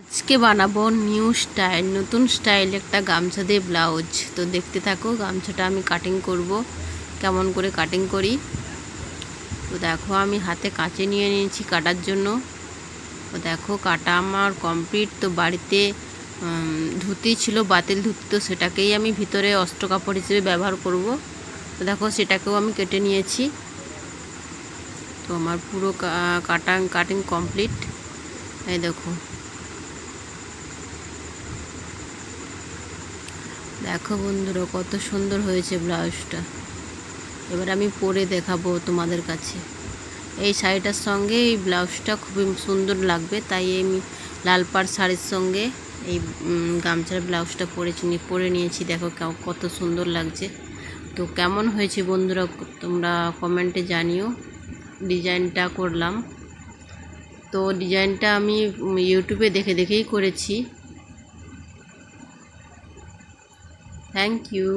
আজকে বানাবো new style, নতুন স্টাইল একটা গামছা দিয়ে ব্লাউজ। তো দেখতে থাকো, গামছাটা আমি কাটিং করব, কেমন করে কাটিং করি। তো দেখো আমি হাতে কাঁচি নিয়ে নিয়েছি কাটার জন্য। তো দেখো কাটা আমার কমপ্লিট। তো বাড়িতে ধুতি ছিল, বাতিল ধুতি, তো সেটাকেই আমি ভিতরে অস্ত্র কাপড় হিসেবে ব্যবহার করব। তো দেখো সেটাকেও আমি কেটে নিয়েছি। তো আমার পুরো কাটিং কমপ্লিট। এই দেখো, দেখো বন্ধুরা কত সুন্দর হয়েছে ব্লাউজটা। এবার আমি পরে দেখাবো তোমাদের কাছে। এই শাড়িটার সঙ্গে এই ব্লাউজটা খুবই সুন্দর লাগবে, তাই আমি লাল পাড় শাড়ির সঙ্গে এই গামছার ব্লাউজটা পরে নিয়েছি। দেখো কত সুন্দর লাগছে। তো কেমন হয়েছে বন্ধুরা তোমরা কমেন্টে জানিও। ডিজাইনটা করলাম, তো ডিজাইনটা আমি ইউটিউবে দেখেই করেছি। Thank you.